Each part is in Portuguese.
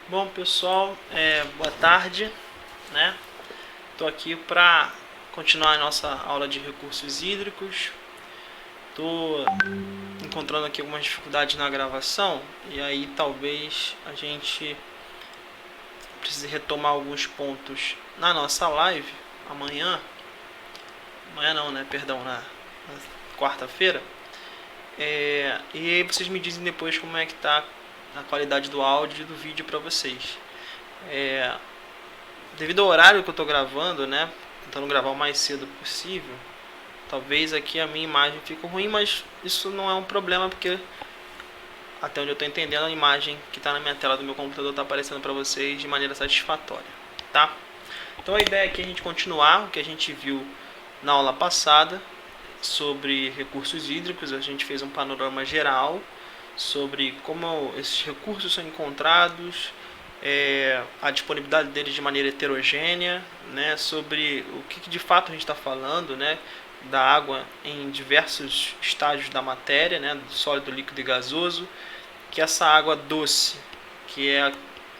Bom, pessoal, boa tarde, né? Estou aqui para continuar a nossa aula de recursos hídricos. Estou encontrando aqui algumas dificuldades na gravação e aí talvez a gente precise retomar alguns pontos na nossa live amanhã. Amanhã não, né? Perdão, na quarta-feira. E aí vocês me dizem depois como é que tá a qualidade do áudio e do vídeo para vocês. Devido ao horário que eu estou gravando, né, tentando gravar o mais cedo possível, talvez aqui a minha imagem fique ruim, mas isso não é um problema porque até onde eu estou entendendo a imagem que está na minha tela do meu computador está aparecendo para vocês de maneira satisfatória, tá? Então a ideia aqui é a gente continuar o que a gente viu na aula passada sobre recursos hídricos. A gente fez um panorama geral sobre como esses recursos são encontrados, a disponibilidade deles de maneira heterogênea, né, sobre o que de fato a gente está falando, né, da água em diversos estágios da matéria, né, do sólido, líquido e gasoso, que essa água doce, que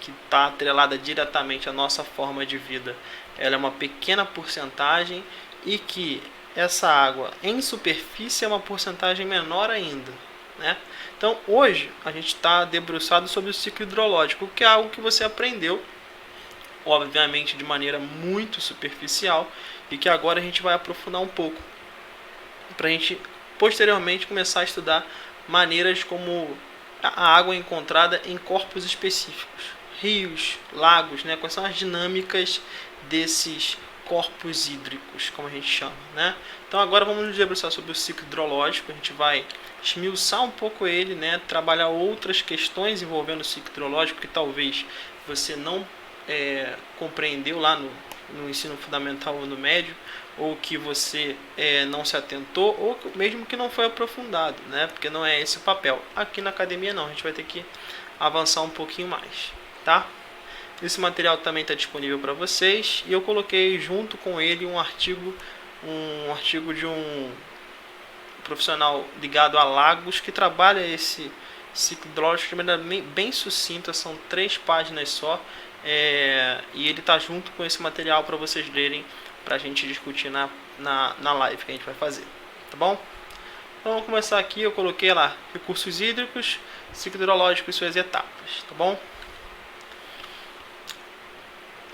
está atrelada diretamente à nossa forma de vida, ela é uma pequena porcentagem e que essa água em superfície é uma porcentagem menor ainda, né? Então hoje a gente está debruçado sobre o ciclo hidrológico, que é algo que você aprendeu, obviamente de maneira muito superficial, e que agora a gente vai aprofundar um pouco, para a gente posteriormente começar a estudar maneiras como a água é encontrada em corpos específicos, rios, lagos, né? Quais são as dinâmicas desses corpos hídricos, como a gente chama, né? Então agora vamos nos debruçar sobre o ciclo hidrológico. A gente vai esmiuçar um pouco ele, né? Trabalhar outras questões envolvendo o ciclo hidrológico que talvez você não compreendeu lá no ensino fundamental ou no médio, ou que você não se atentou, ou mesmo que não foi aprofundado, né? Porque não é esse o papel. Aqui na academia não, a gente vai ter que avançar um pouquinho mais, tá? Esse material também está disponível para vocês e eu coloquei junto com ele um artigo de um profissional ligado a lagos que trabalha esse ciclo hidrológico de maneira bem sucinta, são 3 páginas só, e ele está junto com esse material para vocês lerem, para a gente discutir na live que a gente vai fazer, tá bom? Então vamos começar aqui. Eu coloquei lá recursos hídricos, ciclo hidrológico e suas etapas, tá bom?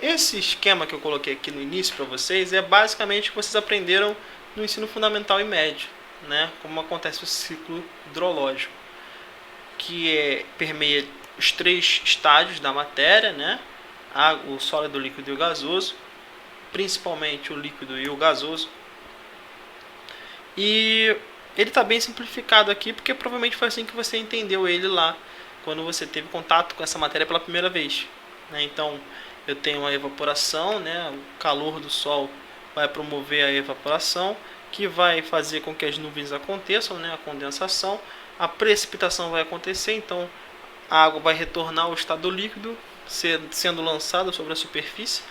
Esse esquema que eu coloquei aqui no início para vocês é basicamente o que vocês aprenderam no ensino fundamental e médio, né? Como acontece o ciclo hidrológico, que permeia os 3 estágios da matéria, né? O sólido, o líquido e o gasoso, principalmente o líquido e o gasoso. E ele está bem simplificado aqui porque provavelmente foi assim que você entendeu ele lá quando você teve contato com essa matéria pela primeira vez, né? Então eu tenho a evaporação, né? O calor do sol vai promover a evaporação, que vai fazer com que as nuvens aconteçam, né? A condensação, a precipitação vai acontecer, então a água vai retornar ao estado líquido, sendo lançada sobre a superfície,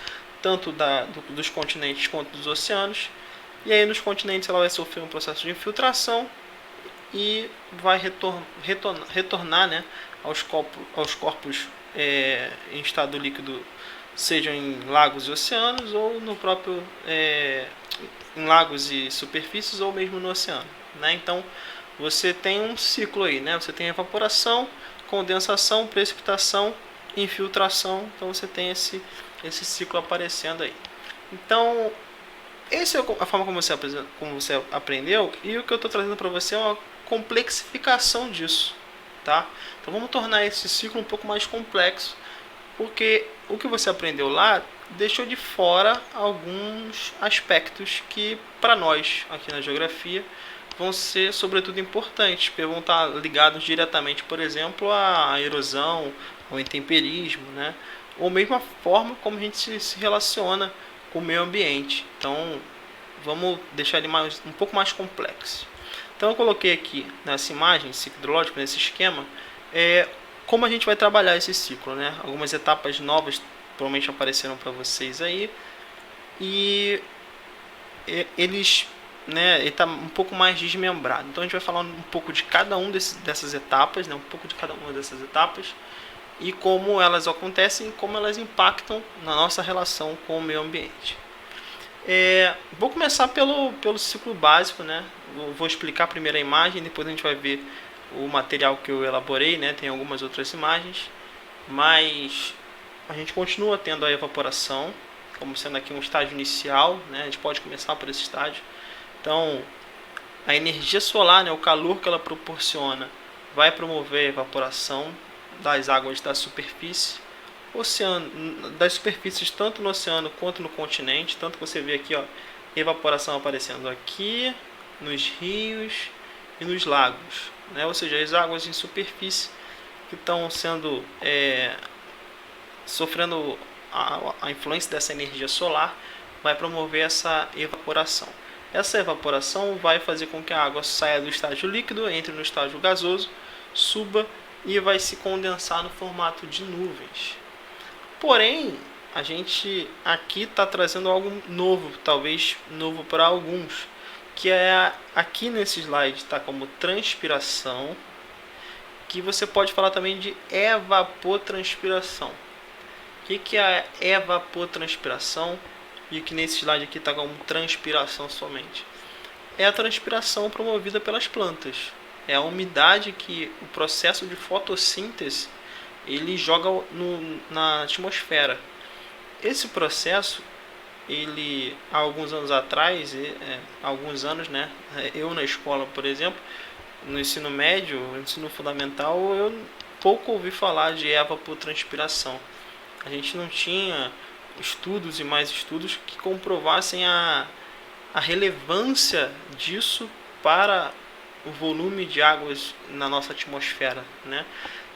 tanto dos continentes quanto dos oceanos. E aí nos continentes ela vai sofrer um processo de infiltração e vai retornar, né, aos corpos em estado líquido, sejam em lagos e oceanos, ou no próprio em lagos e superfícies, ou mesmo no oceano, né? Então você tem um ciclo aí, né? Você tem evaporação, condensação, precipitação, infiltração. Então você tem esse ciclo aparecendo aí. Então essa é a forma como você aprendeu, e o que eu estou trazendo para você é uma complexificação disso, tá? Então vamos tornar esse ciclo um pouco mais complexo, porque o que você aprendeu lá deixou de fora alguns aspectos que para nós aqui na geografia vão ser sobretudo importantes, porque vão estar ligados diretamente, por exemplo, à erosão, ao intemperismo, né? Ou mesmo a forma como a gente se relaciona com o meio ambiente. Então vamos deixar ele um pouco mais complexo. Então eu coloquei aqui nessa imagem, ciclo hidrológico, nesse esquema, como a gente vai trabalhar esse ciclo, né? Algumas etapas novas provavelmente apareceram para vocês aí, e eles, né, ele está um pouco mais desmembrado. Então a gente vai falar um pouco de cada dessas etapas, né? Um pouco de cada uma dessas etapas, e como elas acontecem e como elas impactam na nossa relação com o meio ambiente. Vou começar pelo ciclo básico, né? Vou explicar primeiro a imagem, depois a gente vai ver o material que eu elaborei, né? Tem algumas outras imagens, mas a gente continua tendo a evaporação como sendo aqui um estágio inicial, né? A gente pode começar por esse estágio. Então, a energia solar, né? O calor que ela proporciona, vai promover a evaporação das águas da superfície, das superfícies tanto no oceano quanto no continente. Tanto que você vê aqui, ó, evaporação aparecendo aqui nos rios e nos lagos, né? Ou seja, as águas em superfície que estão sendo sofrendo a influência dessa energia solar, vai promover essa evaporação. Essa evaporação vai fazer com que a água saia do estágio líquido, entre no estágio gasoso, suba e vai se condensar no formato de nuvens. Porém, a gente aqui está trazendo algo novo, talvez novo para alguns, que é aqui nesse slide está como transpiração, que você pode falar também de evapotranspiração. O que é a evapotranspiração e que nesse slide aqui está como transpiração somente? É a transpiração promovida pelas plantas. É a umidade que o processo de fotossíntese ele joga na atmosfera. Esse processo, ele há alguns anos atrás, alguns anos, né? Eu na escola, por exemplo, no ensino médio, no ensino fundamental, eu pouco ouvi falar de evapotranspiração. A gente não tinha estudos e mais estudos que comprovassem a relevância disso para o volume de águas na nossa atmosfera, né?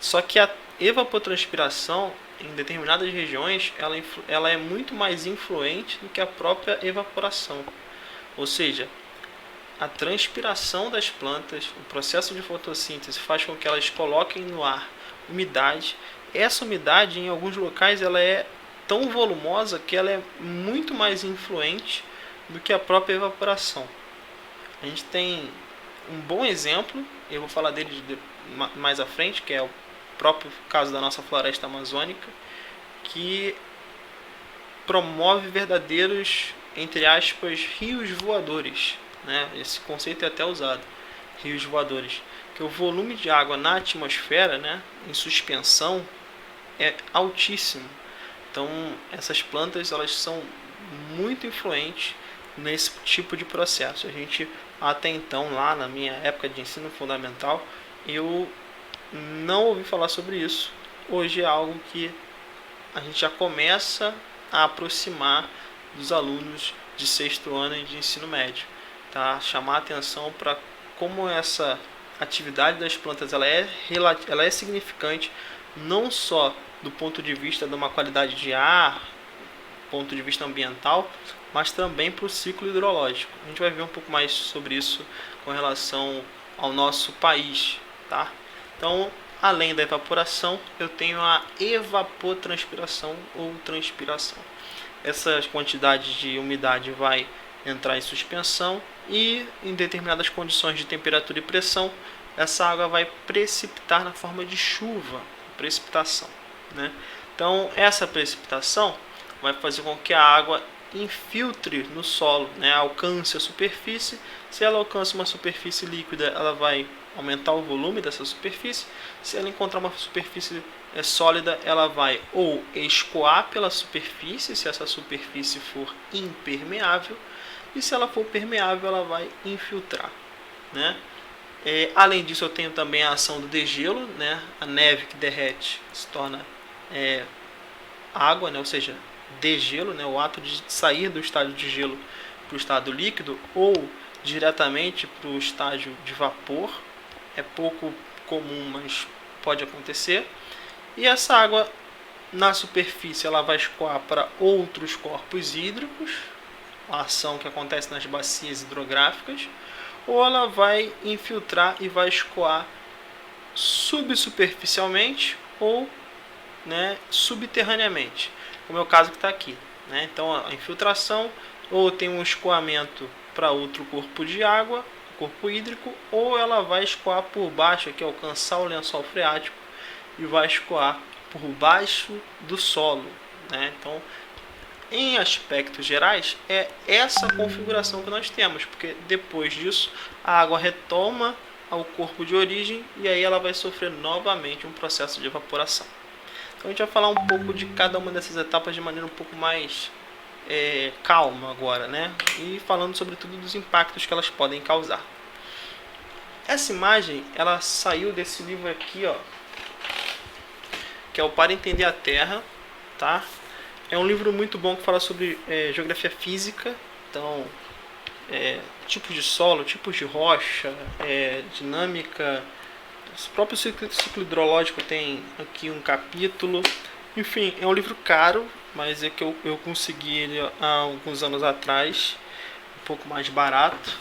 Só que a evapotranspiração em determinadas regiões ela é muito mais influente do que a própria evaporação. Ou seja, a transpiração das plantas, o processo de fotossíntese faz com que elas coloquem no ar umidade. Essa umidade em alguns locais ela é tão volumosa que ela é muito mais influente do que a própria evaporação. A gente tem um bom exemplo, eu vou falar dele mais à frente, que é o próprio caso da nossa floresta amazônica, que promove verdadeiros, entre aspas, rios voadores, né? Esse conceito é até usado, rios voadores, que o volume de água na atmosfera, né, em suspensão, é altíssimo. Então essas plantas elas são muito influentes nesse tipo de processo. A gente até então, lá na minha época de ensino fundamental, eu não ouvi falar sobre isso. Hoje é algo que a gente já começa a aproximar dos alunos de sexto ano de ensino médio, tá? Chamar a atenção para como essa atividade das plantas ela é significante não só do ponto de vista de uma qualidade de ar, ponto de vista ambiental, mas também para o ciclo hidrológico. A gente vai ver um pouco mais sobre isso com relação ao nosso país, tá? Então, além da evaporação, eu tenho a evapotranspiração ou transpiração. Essa quantidade de umidade vai entrar em suspensão e, em determinadas condições de temperatura e pressão, essa água vai precipitar na forma de chuva, precipitação, né? Então, essa precipitação vai fazer com que a água infiltre no solo, né? Alcance a superfície. Se ela alcança uma superfície líquida, ela vai aumentar o volume dessa superfície. Se ela encontrar uma superfície sólida, ela vai ou escoar pela superfície, se essa superfície for impermeável, e se ela for permeável, ela vai infiltrar, né? Além disso, eu tenho também a ação do degelo, né? A neve que derrete se torna água, né? Ou seja, degelo, né? O ato de sair do estágio de gelo para o estado líquido ou diretamente para o estágio de vapor. É pouco comum, mas pode acontecer. E essa água na superfície ela vai escoar para outros corpos hídricos, a ação que acontece nas bacias hidrográficas, ou ela vai infiltrar e vai escoar subsuperficialmente ou, né, subterraneamente, como é o caso que está aqui, né? Então a infiltração ou tem um escoamento para outro corpo de água, corpo hídrico, ou ela vai escoar por baixo, aqui alcançar o lençol freático e vai escoar por baixo do solo, né? Então, em aspectos gerais, é essa configuração que nós temos, porque depois disso a água retoma ao corpo de origem e aí ela vai sofrer novamente um processo de evaporação. Então a gente vai falar um pouco de cada uma dessas etapas de maneira um pouco mais calma agora, né? E falando sobretudo dos impactos que elas podem causar. Essa imagem, ela saiu desse livro aqui, ó, que é o Para Entender a Terra, tá? É um livro muito bom que fala sobre geografia física, então tipos de solo, tipos de rocha, dinâmica, o próprio ciclo hidrológico tem aqui um capítulo. Enfim, é um livro caro, mas é que eu consegui ele há alguns anos atrás, um pouco mais barato.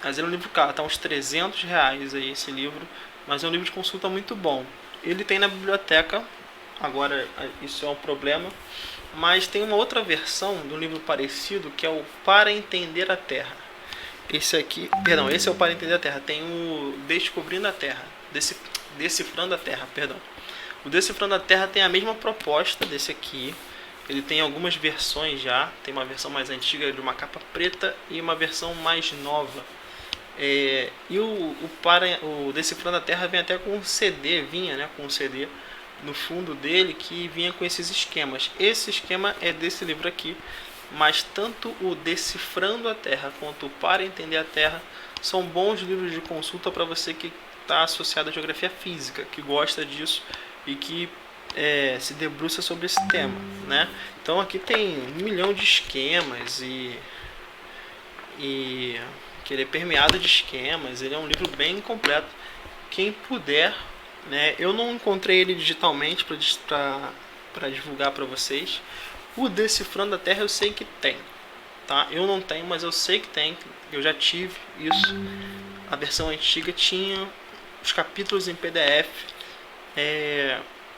Mas ele é um livro caro, tá uns R$300 aí esse livro, mas é um livro de consulta muito bom. Ele tem na biblioteca, agora isso é um problema, mas tem uma outra versão de um livro parecido que é o Para Entender a Terra. Esse é o Para Entender a Terra. Tem o Descobrindo a Terra, Decifrando a Terra, perdão. O Decifrando a Terra tem a mesma proposta desse aqui. Ele tem algumas versões já. Tem uma versão mais antiga de uma capa preta e uma versão mais nova. E o Decifrando a Terra vem até com um CD, com um CD no fundo dele que vinha com esses esquemas. Esse esquema é desse livro aqui, mas tanto o Decifrando a Terra quanto o Para Entender a Terra são bons livros de consulta para você que está associado à geografia física, que gosta disso e que se debruça sobre esse tema, né? Então aqui tem 1 milhão de esquemas e que ele é permeado de esquemas. Ele é um livro bem completo. Quem puder, né? Eu não encontrei ele digitalmente para divulgar para vocês. O Decifrando a Terra eu sei que tem, tá? Eu não tenho, mas eu sei que tem. Eu já tive isso. A versão antiga tinha os capítulos em PDF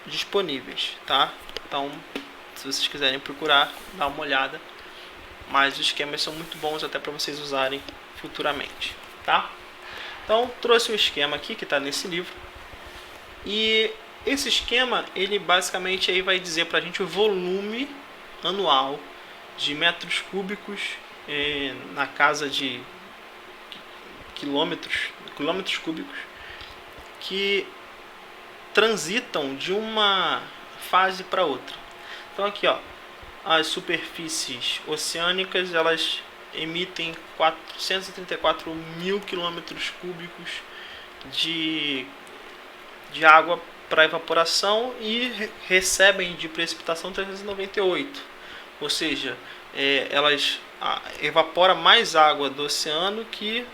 disponíveis, tá? Então, se vocês quiserem procurar, dá uma olhada. Mas os esquemas são muito bons até para vocês usarem futuramente, tá? Então, trouxe um esquema aqui que está nesse livro. E esse esquema, ele basicamente aí vai dizer para a gente o volume anual de metros cúbicos na casa de quilômetros cúbicos que transitam de uma fase para outra. Então aqui, ó, as superfícies oceânicas, elas emitem 434 mil quilômetros cúbicos de água para evaporação e recebem de precipitação 398, ou seja, elas evaporam mais água do oceano que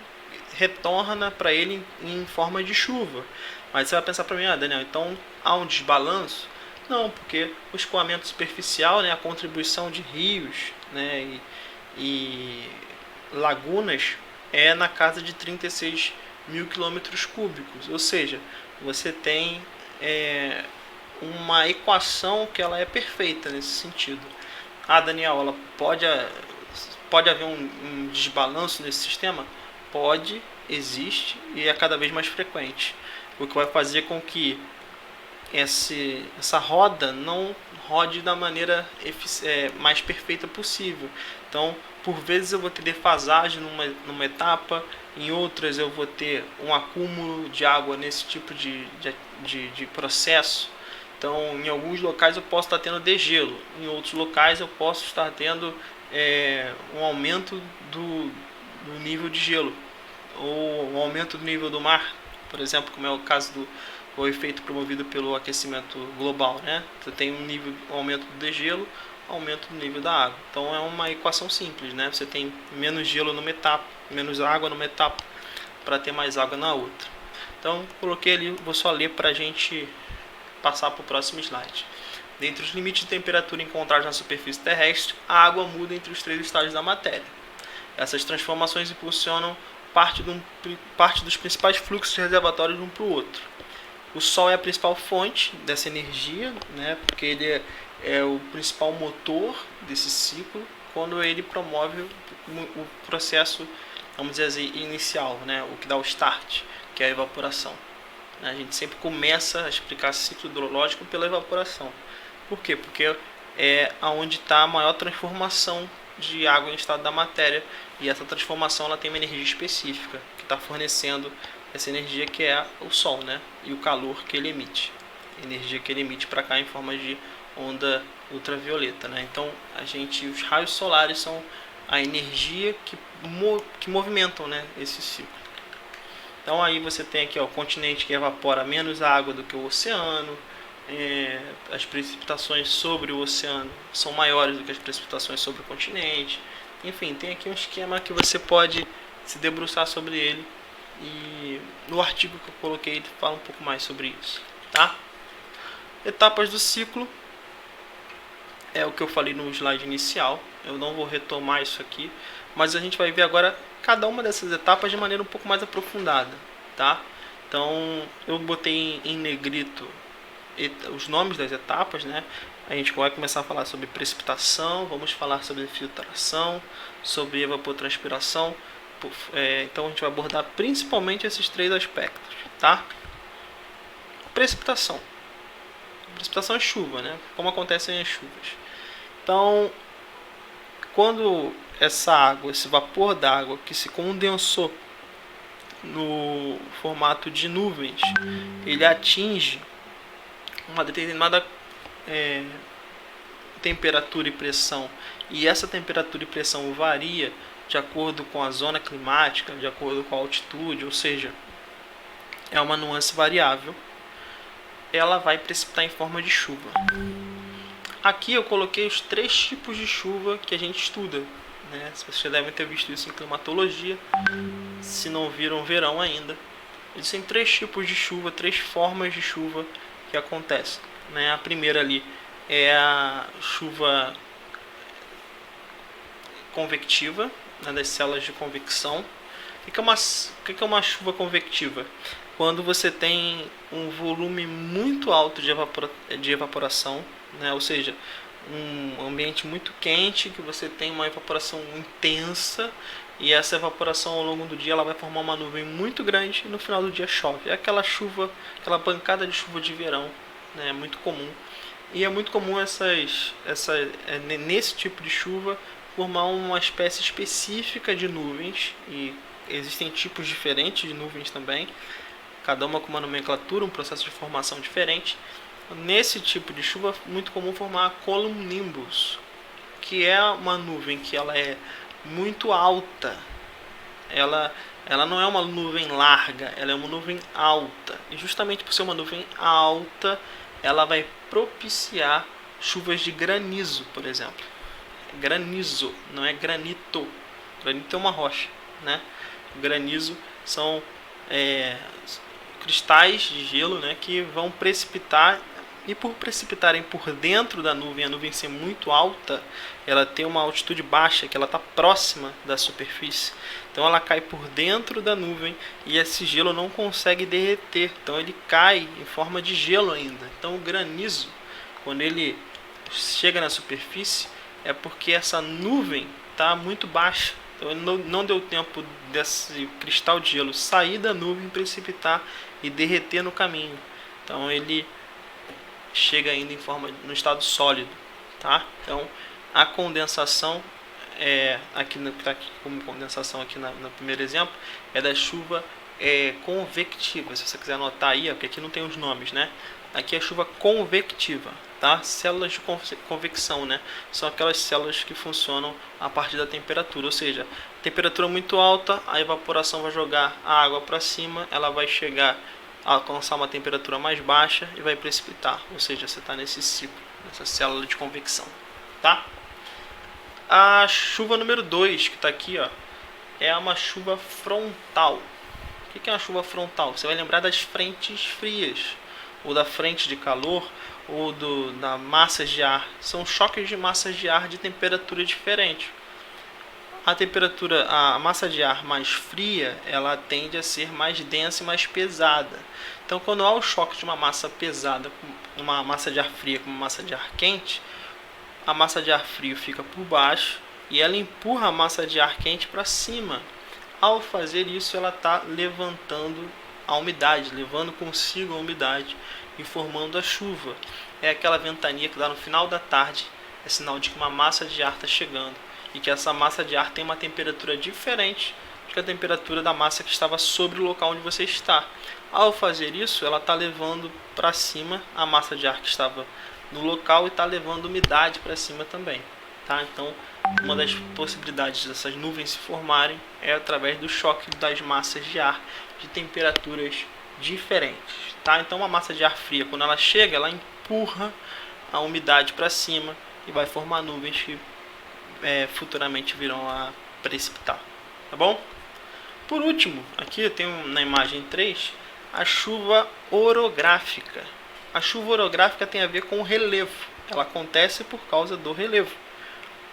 retorna para ele em forma de chuva. Mas você vai pensar para mim, Daniel, então há um desbalanço? Não, porque o escoamento superficial, né, a contribuição de rios, né, e lagunas é na casa de 36 mil quilômetros cúbicos, ou seja, você tem uma equação que ela é perfeita nesse sentido. Daniel, ela pode haver um desbalanço nesse sistema? Pode, existe e é cada vez mais frequente, o que vai fazer com que essa roda não rode da maneira mais perfeita possível. Então, por vezes eu vou ter defasagem numa etapa, em outras eu vou ter um acúmulo de água nesse tipo de processo. Então, em alguns locais eu posso estar tendo degelo, em outros locais eu posso estar tendo um aumento do nível de gelo, ou um aumento do nível do mar, por exemplo, como é o caso do efeito promovido pelo aquecimento global, né? Você tem um aumento do degelo, aumento do nível da água. Então é uma equação simples, né? Você tem menos gelo numa etapa, menos água numa etapa, para ter mais água na outra. Então coloquei ali, vou só ler para a gente passar para o próximo slide. Dentre os limites de temperatura encontrados na superfície terrestre, a água muda entre os 3 estágios da matéria. Essas transformações impulsionam parte dos principais fluxos reservatórios de um para o outro. O Sol é a principal fonte dessa energia, né, porque ele é o principal motor desse ciclo, quando ele promove o processo, vamos dizer assim, inicial, né, o que dá o start, que é a evaporação. A gente sempre começa a explicar ciclo hidrológico pela evaporação. Por quê? Porque é onde está a maior transformação de água em estado da matéria, e essa transformação ela tem uma energia específica que está fornecendo essa energia, que é o Sol, né? E o calor que ele emite, a energia que ele emite para cá em forma de onda ultravioleta, né? Então os raios solares são a energia que movimentam, né, esse ciclo. Então aí você tem aqui, ó, o continente que evapora menos água do que o oceano. As precipitações sobre o oceano são maiores do que as precipitações sobre o continente. Enfim, tem aqui um esquema que você pode se debruçar sobre ele, e no artigo que eu coloquei ele fala um pouco mais sobre isso, tá? Etapas do ciclo é o que eu falei no slide inicial. Eu não vou retomar isso aqui, mas a gente vai ver agora cada uma dessas etapas de maneira um pouco mais aprofundada, tá? Então eu botei em negrito os nomes das etapas, né? A gente vai começar a falar sobre precipitação, vamos falar sobre filtração, sobre evapotranspiração. Então a gente vai abordar principalmente esses 3 aspectos, tá? Precipitação. Precipitação é chuva, né? Como acontecem as chuvas. Então, quando essa água, esse vapor d'água que se condensou no formato de nuvens, ele atinge uma determinada temperatura e pressão, e essa temperatura e pressão varia de acordo com a zona climática, de acordo com a altitude, ou seja, é uma nuance variável, ela vai precipitar em forma de chuva. Aqui eu coloquei os 3 tipos de chuva que a gente estuda, né? Vocês já devem ter visto isso em climatologia, se não viram, verão ainda. Existem 3 tipos de chuva, 3 formas de chuva que acontecem, né? A primeira ali é a chuva convectiva, né, das células de convecção. O que é uma chuva convectiva? Quando você tem um volume muito alto de evaporação, né, ou seja, um ambiente muito quente, que você tem uma evaporação intensa, e essa evaporação ao longo do dia ela vai formar uma nuvem muito grande e no final do dia chove. É aquela chuva, aquela pancada de chuva de verão, né, muito comum. E é muito comum nesse tipo de chuva formar uma espécie específica de nuvens, e existem tipos diferentes de nuvens também, cada uma com uma nomenclatura, um processo de formação diferente. Nesse tipo de chuva é muito comum formar a cumulonimbus, que é uma nuvem que ela é muito alta. Ela não é uma nuvem larga, ela é uma nuvem alta. E justamente por ser uma nuvem alta, ela vai propiciar chuvas de granizo, por exemplo. Granizo, não é granito. Granito é uma rocha, né? Granizo são cristais de gelo, né, que vão precipitar, e por precipitarem por dentro da nuvem, a nuvem ser muito alta, ela tem uma altitude baixa, que ela está próxima da superfície, então ela cai por dentro da nuvem e esse gelo não consegue derreter, então ele cai em forma de gelo ainda. Então o granizo, quando ele chega na superfície, é porque essa nuvem está muito baixa. Então não deu tempo desse cristal de gelo sair da nuvem, precipitar e derreter no caminho. Então ele chega ainda no estado sólido, tá? Então a condensação aqui como condensação aqui no primeiro exemplo é da chuva convectiva. Se você quiser anotar aí, porque aqui não tem os nomes, né? Aqui é chuva convectiva, tá? Células de convecção, né? São aquelas células que funcionam a partir da temperatura, ou seja, temperatura muito alta, a evaporação vai jogar a água para cima, ela vai chegar a alcançar uma temperatura mais baixa e vai precipitar, ou seja, você está nesse ciclo, nessa célula de convecção, tá? A chuva número 2, que está aqui, ó, é uma chuva frontal. O que é uma chuva frontal? Você vai lembrar das frentes frias, ou da frente de calor, ou da massa de ar. São choques de massas de ar de temperatura diferente. A massa de ar mais fria, ela tende a ser mais densa e mais pesada. Então, quando há o choque de uma massa pesada, uma massa de ar fria com uma massa de ar quente, a massa de ar frio fica por baixo e ela empurra a massa de ar quente para cima. Ao fazer isso, ela está levantando a umidade, levando consigo a umidade e formando a chuva. É aquela ventania que dá no final da tarde, é sinal de que uma massa de ar está chegando e que essa massa de ar tem uma temperatura diferente do que a temperatura da massa que estava sobre o local onde você está. Ao fazer isso, ela está levando para cima a massa de ar que estava no local e está levando umidade para cima também. Tá? Então, uma das possibilidades dessas nuvens se formarem é através do choque das massas de ar de temperaturas diferentes. Tá? Então, uma massa de ar fria, quando ela chega, ela empurra a umidade para cima e vai formar nuvens que futuramente virão a precipitar. Tá bom? Por último, aqui eu tenho na imagem 3 a chuva orográfica. A chuva orográfica tem a ver com o relevo. Ela acontece por causa do relevo.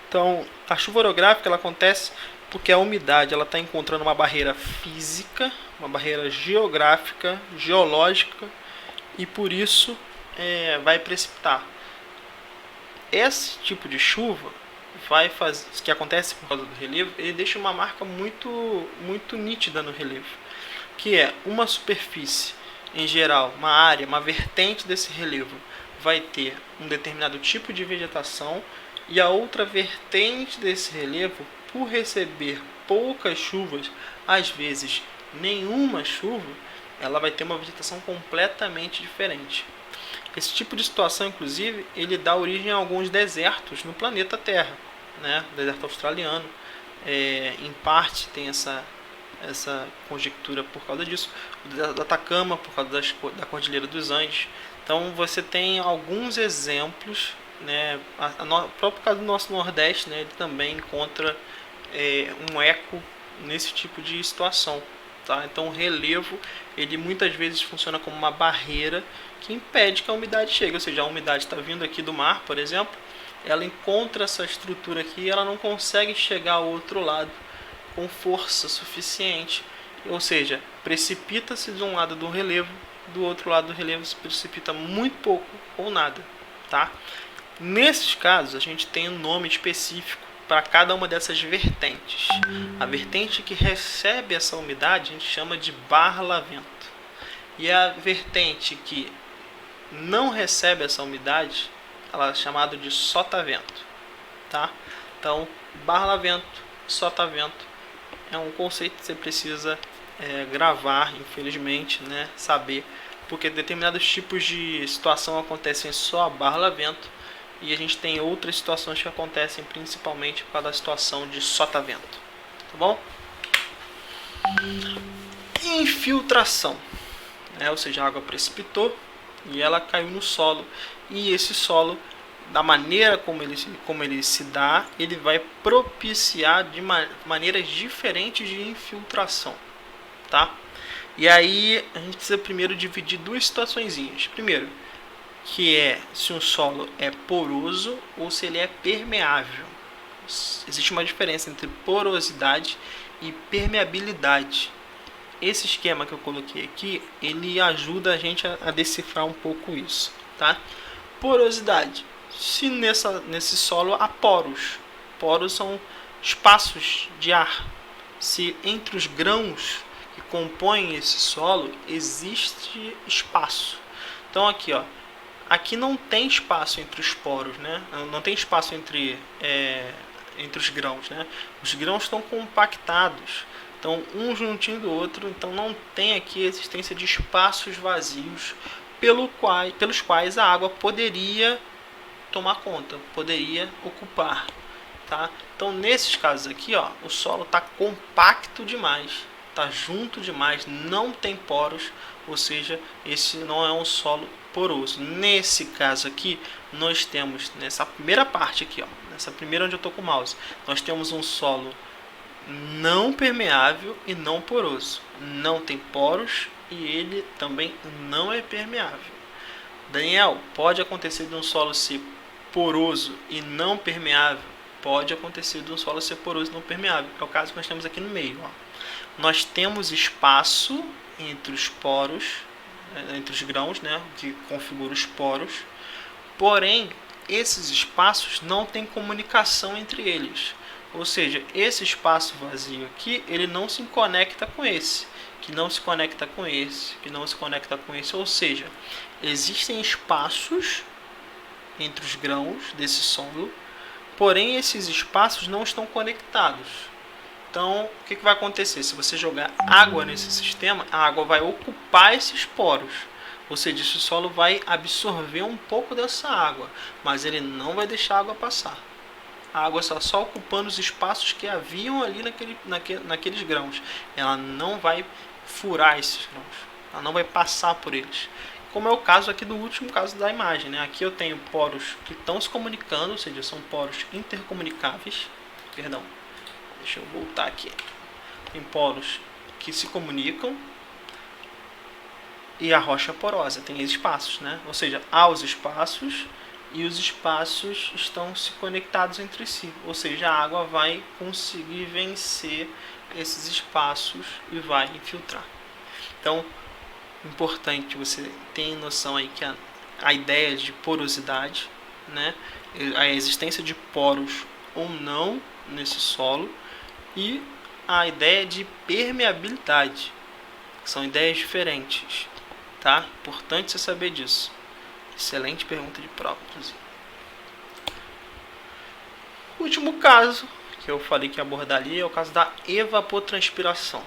Então, a chuva orográfica ela acontece porque a umidade está encontrando uma barreira física, uma barreira geográfica, geológica, e por isso vai precipitar. Esse tipo de chuva que acontece por causa do relevo, ele deixa uma marca muito nítida no relevo, que é uma superfície, em geral, uma área, uma vertente desse relevo vai ter um determinado tipo de vegetação, e a outra vertente desse relevo, por receber poucas chuvas, às vezes nenhuma chuva, ela vai ter uma vegetação completamente diferente. Esse tipo de situação, inclusive, ele dá origem a alguns desertos no planeta Terra, né? O deserto australiano, em parte tem essa conjectura por causa disso. O deserto do Atacama, por causa da Cordilheira dos Andes. Então, você tem alguns exemplos, né? O próprio caso do nosso Nordeste, né? Ele também encontra um eco nesse tipo de situação. Tá? Então, o relevo, ele muitas vezes funciona como uma barreira que impede que a umidade chegue. Ou seja, a umidade está vindo aqui do mar, por exemplo, ela encontra essa estrutura aqui e ela não consegue chegar ao outro lado com força suficiente. Ou seja, precipita-se de um lado do relevo, do outro lado do relevo se precipita muito pouco ou nada. Tá? Nesses casos, a gente tem um nome específico para cada uma dessas vertentes. A vertente que recebe essa umidade a gente chama de barlavento. E a vertente que não recebe essa umidade, ela é chamada de sotavento. Tá? Então, barlavento, sotavento é um conceito que você precisa gravar, infelizmente, né? Saber, porque determinados tipos de situação acontecem só a barlavento, e a gente tem outras situações que acontecem principalmente por causa da situação de sotavento. Tá bom? Infiltração, ou seja, a água precipitou e ela caiu no solo, e esse solo, da maneira como ele se dá, ele vai propiciar de maneiras diferentes de infiltração. Tá? E aí a gente precisa primeiro dividir duas situações. Primeiro, que é se um solo é poroso ou se ele é permeável. Existe uma diferença entre porosidade e permeabilidade. Esse esquema que eu coloquei aqui, ele ajuda a gente a decifrar um pouco isso. Tá? Porosidade. Se nesse solo há poros. Poros são espaços de ar. Se entre os grãos que compõem esse solo existe espaço. Então aqui não tem espaço entre os poros, né? Não tem espaço entre os grãos, né? Os grãos estão compactados, então um juntinho do outro, então não tem aqui a existência de espaços vazios pelos quais a água poderia tomar conta, poderia ocupar. Tá? Então nesses casos aqui, o solo está compacto demais, está junto demais, não tem poros, ou seja, esse não é um solo poroso. Nesse caso aqui, nós temos, nessa primeira parte aqui, nessa primeira onde eu estou com o mouse, nós temos um solo não permeável e não poroso. Não tem poros e ele também não é permeável. Daniel, pode acontecer de um solo ser poroso e não permeável? Pode acontecer de um solo ser poroso e não permeável. É o caso que nós temos aqui no meio. Nós temos espaço entre os poros, entre os grãos, né, que configura os poros. Porém, esses espaços não têm comunicação entre eles. Ou seja, esse espaço vazio aqui, ele não se conecta com esse. que não se conecta com esse, que não se conecta com esse, ou seja, existem espaços entre os grãos desse solo, porém esses espaços não estão conectados. Então, o que vai acontecer? Se você jogar água nesse sistema, a água vai ocupar esses poros, ou seja, esse solo vai absorver um pouco dessa água, mas ele não vai deixar a água passar. A água está só ocupando os espaços que haviam ali naqueles grãos. Ela não vai furar esses grãos, ela não vai passar por eles. Como é o caso aqui do último caso da imagem, né? Aqui eu tenho poros que estão se comunicando, ou seja, são poros intercomunicáveis. Perdão, deixa eu voltar aqui. Tem poros que se comunicam e a rocha porosa tem espaços, né? Ou seja, há os espaços e os espaços estão se conectados entre si, ou seja, a água vai conseguir vencer esses espaços e vai infiltrar. Então, importante você ter noção aí que a ideia de porosidade, né, a existência de poros ou não nesse solo, e a ideia de permeabilidade, que são ideias diferentes, tá? Importante você saber disso. Excelente pergunta de prova, inclusive. O último caso que eu falei que ia abordar ali é o caso da evapotranspiração.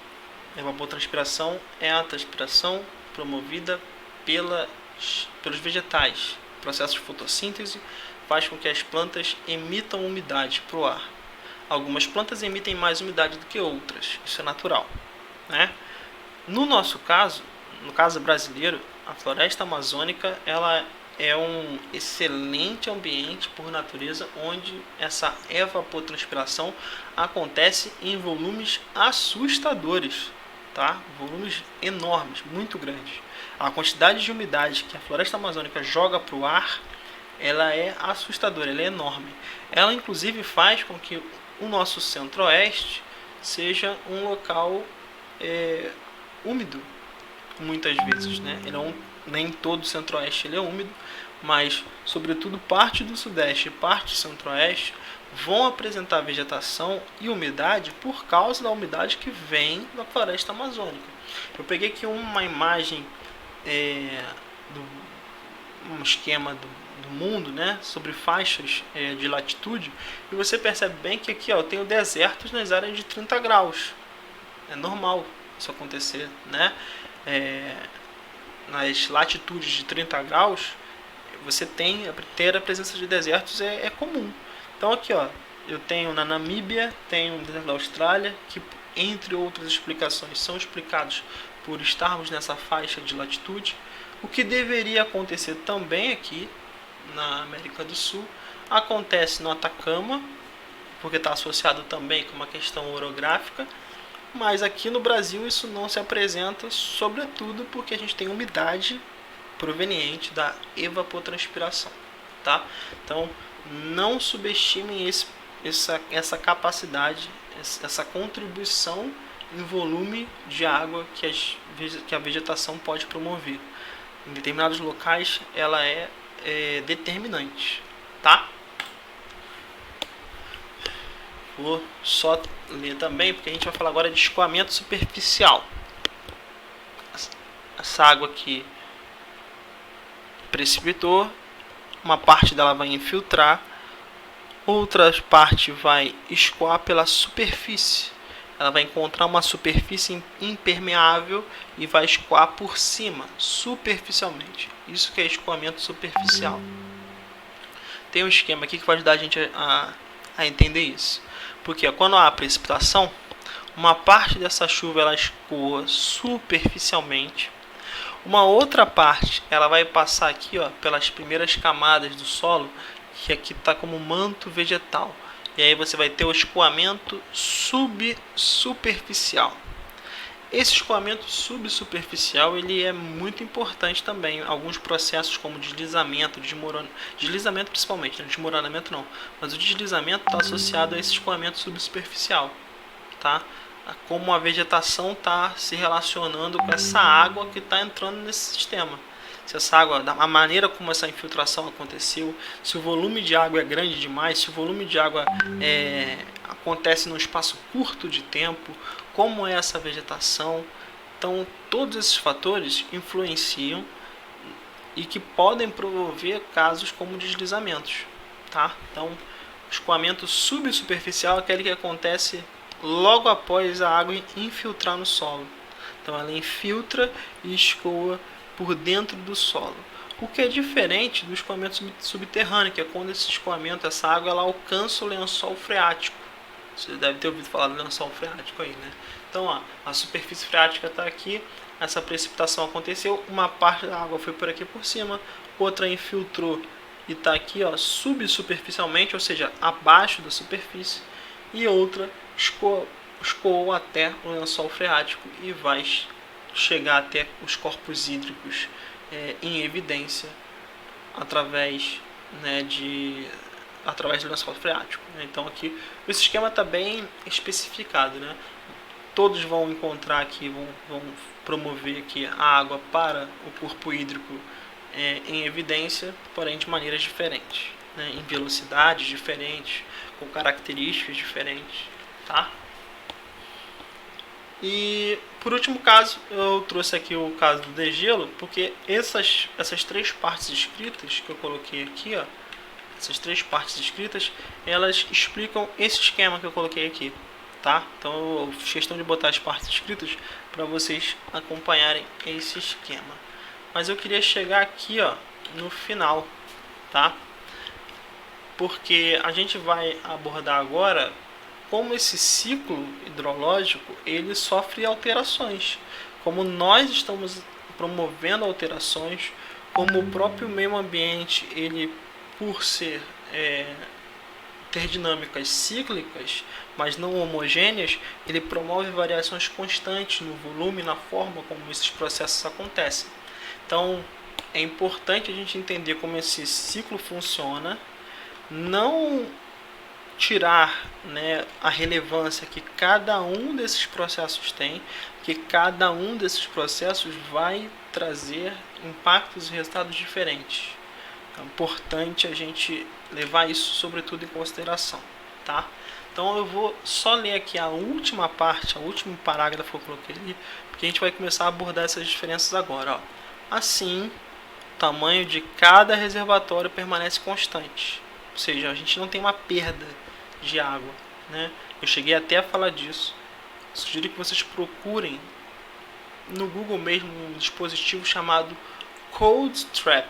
A evapotranspiração é a transpiração promovida pelos vegetais. O processo de fotossíntese faz com que as plantas emitam umidade para o ar. Algumas plantas emitem mais umidade do que outras, isso é natural, né? No nosso caso, no caso brasileiro, a floresta amazônica ela é um excelente ambiente por natureza, onde essa evapotranspiração acontece em volumes assustadores, tá? Volumes enormes, muito grandes. A quantidade de umidade que a floresta amazônica joga para o ar, ela é assustadora, ela é enorme. Ela inclusive faz com que o nosso centro-oeste seja um local úmido, muitas vezes, né? Nem todo o centro-oeste ele é úmido, mas sobretudo parte do sudeste e parte do centro-oeste vão apresentar vegetação e umidade por causa da umidade que vem da floresta amazônica. Eu peguei aqui uma imagem um esquema do mundo, né, sobre faixas de latitude, e você percebe bem que aqui eu tenho desertos nas áreas de 30 graus. É normal isso acontecer, né? Nas latitudes de 30 graus, você ter a presença de desertos é comum. Então aqui eu tenho na Namíbia, tenho no deserto da Austrália, que entre outras explicações são explicados por estarmos nessa faixa de latitude. O que deveria acontecer também aqui na América do Sul acontece no Atacama, porque está associado também com uma questão orográfica. Mas aqui no Brasil isso não se apresenta, sobretudo porque a gente tem umidade proveniente da evapotranspiração, tá? Então não subestimem essa capacidade, essa contribuição em volume de água que a vegetação pode promover. Em determinados locais ela é determinante, tá? Vou só ler também, porque a gente vai falar agora de escoamento superficial. Essa água aqui precipitou, uma parte dela vai infiltrar, outra parte vai escoar pela superfície. Ela vai encontrar uma superfície impermeável e vai escoar por cima, superficialmente. Isso que é escoamento superficial. Tem um esquema aqui que vai ajudar a gente a entender isso. Porque quando há precipitação, uma parte dessa chuva ela escoa superficialmente, uma outra parte ela vai passar aqui pelas primeiras camadas do solo, que aqui está como manto vegetal, e aí você vai ter o escoamento subsuperficial. Esse escoamento subsuperficial ele é muito importante também. Alguns processos como deslizamento, deslizamento principalmente, né? Desmoronamento não, mas o deslizamento está associado a esse escoamento subsuperficial, tá? Como a vegetação está se relacionando com essa água que está entrando nesse sistema. Se essa água, a maneira como essa infiltração aconteceu, se o volume de água é grande demais, se o volume de água acontece num espaço curto de tempo, como é essa vegetação. Então, todos esses fatores influenciam e que podem promover casos como deslizamentos, tá? Então, o escoamento subsuperficial é aquele que acontece logo após a água infiltrar no solo. Então, ela infiltra e escoa por dentro do solo. O que é diferente do escoamento subterrâneo, que é quando esse escoamento, essa água, ela alcança o lençol freático. Você deve ter ouvido falar do lençol freático aí, né? Então, ó, a superfície freática está aqui, essa precipitação aconteceu, uma parte da água foi por aqui por cima, outra infiltrou e está aqui, ó, subsuperficialmente, ou seja, abaixo da superfície, e outra escoou até o lençol freático e vai chegar até os corpos hídricos em evidência através, né, através do lençol freático. Então aqui esse esquema está bem especificado, né? Todos vão encontrar aqui, vão promover aqui a água para o corpo hídrico em evidência, porém de maneiras diferentes, né? Em velocidades diferentes, com características diferentes, tá? E por último caso, eu trouxe aqui o caso do degelo, porque essas três partes escritas que eu coloquei aqui, ó, essas três partes escritas, elas explicam esse esquema que eu coloquei aqui, tá? Então eu fiz questão de botar as partes escritas para vocês acompanharem esse esquema. Mas eu queria chegar aqui, ó, no final, tá? Porque a gente vai abordar agora como esse ciclo hidrológico ele sofre alterações, como nós estamos promovendo alterações, como o próprio meio ambiente ele por ter dinâmicas cíclicas, mas não homogêneas, ele promove variações constantes no volume e na forma como esses processos acontecem. Então, é importante a gente entender como esse ciclo funciona, não tirar, né, a relevância que cada um desses processos tem, que cada um desses processos vai trazer impactos e resultados diferentes. É importante a gente levar isso sobretudo em consideração, tá? Então eu vou só ler aqui a última parte, o último parágrafo que eu coloquei ali, porque a gente vai começar a abordar essas diferenças agora, ó. Assim, o tamanho de cada reservatório permanece constante, ou seja, a gente não tem uma perda de água, né? Eu cheguei até a falar disso. Sugiro que vocês procurem no Google mesmo um dispositivo chamado Cold Trap.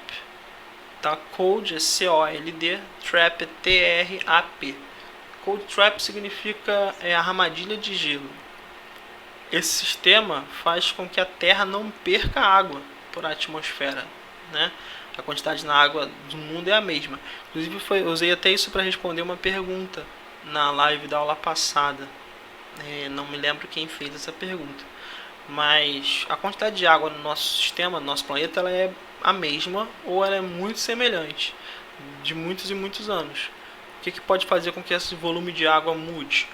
Tá? Cold é C-O-L-D, Trap é T-R-A-P. Cold Trap significa armadilha de gelo. Esse sistema faz com que a Terra não perca água por a atmosfera, né? A quantidade na água do mundo é a mesma. Inclusive eu usei até isso para responder uma pergunta na live da aula passada. Não me lembro quem fez essa pergunta. Mas a quantidade de água no nosso sistema, no nosso planeta, ela é a mesma ou ela é muito semelhante de muitos e muitos anos. O que pode fazer com que esse volume de água mude?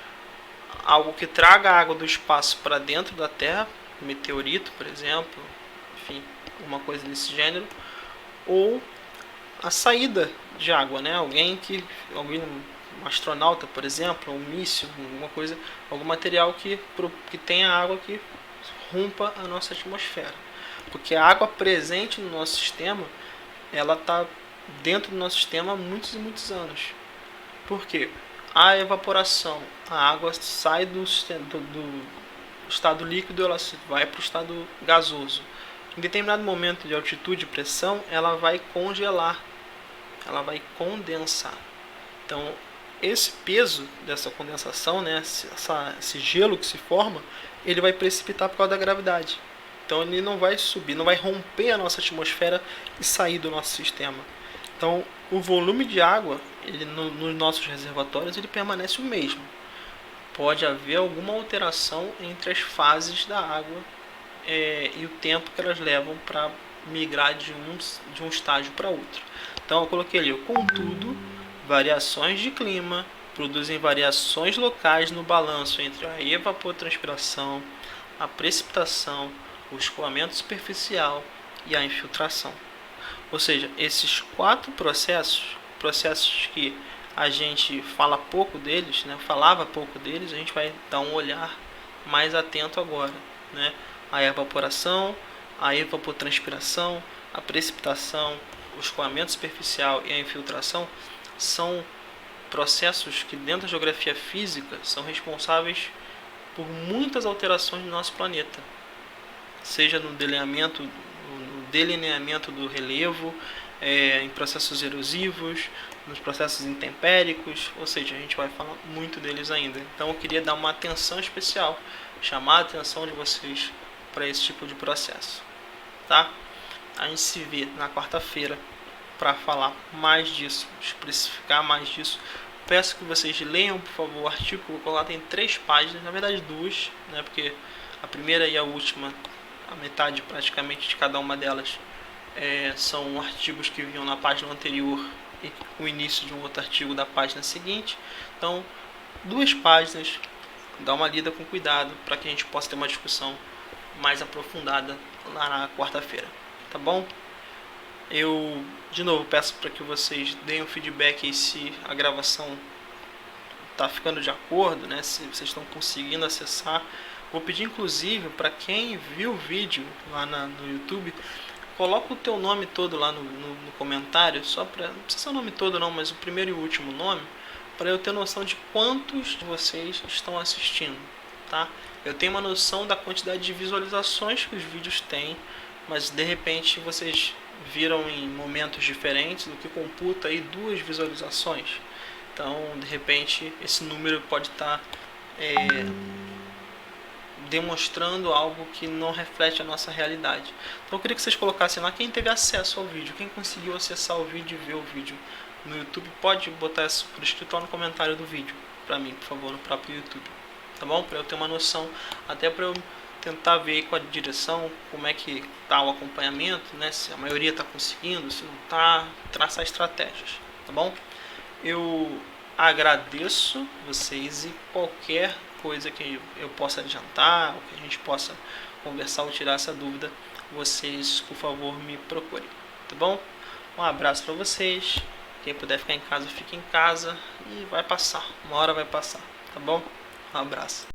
Algo que traga a água do espaço para dentro da Terra, meteorito, por exemplo, enfim, alguma coisa desse gênero, ou a saída de água, né? Um astronauta, por exemplo, um míssil, alguma coisa, algum material que tenha água que rompa a nossa atmosfera. Porque a água presente no nosso sistema, ela está dentro do nosso sistema há muitos e muitos anos. Por quê? A evaporação, a água sai do estado líquido, ela vai para o estado gasoso. Em determinado momento de altitude e pressão, ela vai congelar, ela vai condensar. Então, esse peso dessa condensação, né, esse gelo que se forma, ele vai precipitar por causa da gravidade. Então ele não vai subir, não vai romper a nossa atmosfera e sair do nosso sistema. Então o volume de água nos nossos reservatórios ele permanece o mesmo. Pode haver alguma alteração entre as fases da água e o tempo que elas levam para migrar de um estágio para outro. Então eu coloquei ali, contudo, variações de clima produzem variações locais no balanço entre a evapotranspiração, a precipitação, o escoamento superficial e a infiltração. Ou seja, esses 4 processos que a gente fala pouco deles, né, falava pouco deles, a gente vai dar um olhar mais atento agora, né? a evaporação, a evapotranspiração, a precipitação, o escoamento superficial e a infiltração são processos que dentro da geografia física são responsáveis por muitas alterações no nosso planeta, seja no delineamento do relevo, em processos erosivos, nos processos intempéricos, ou seja, a gente vai falar muito deles ainda. Então eu queria dar uma atenção especial, chamar a atenção de vocês para esse tipo de processo, tá? A gente se vê na quarta-feira para falar mais disso, especificar mais disso. Peço que vocês leiam, por favor, o artigo. Vou colocar, tem 3 páginas, na verdade 2, né, porque a primeira e a última, a metade praticamente de cada uma delas, são artigos que vinham na página anterior e o início de um outro artigo da página seguinte. Então, 2 páginas, dá uma lida com cuidado para que a gente possa ter uma discussão mais aprofundada lá na quarta-feira, tá bom? Eu, de novo, peço para que vocês deem um feedback aí se a gravação está ficando de acordo, né? Se vocês estão conseguindo acessar. Vou pedir, inclusive, para quem viu o vídeo lá no YouTube, coloca o teu nome todo lá no comentário, só para, não precisa ser o nome todo não, mas o primeiro e o último nome, para eu ter noção de quantos de vocês estão assistindo, tá? Eu tenho uma noção da quantidade de visualizações que os vídeos têm, mas de repente vocês viram em momentos diferentes, o que computa aí 2 visualizações. Então, de repente, esse número pode estar demonstrando algo que não reflete a nossa realidade. Então, eu queria que vocês colocassem lá quem teve acesso ao vídeo, quem conseguiu acessar o vídeo e ver o vídeo no YouTube. Pode botar isso por escrito lá no comentário do vídeo, para mim, por favor, no próprio YouTube. Tá bom? Para eu ter uma noção, até para eu tentar ver aí com a direção como é que está o acompanhamento, né? Se a maioria está conseguindo, se não está, traçar estratégias, tá bom? Eu agradeço vocês e qualquer coisa que eu possa adiantar, ou que a gente possa conversar ou tirar essa dúvida, vocês, por favor, me procurem, tá bom? Um abraço para vocês. Quem puder ficar em casa, fique em casa e vai passar. Uma hora vai passar, tá bom? Um abraço.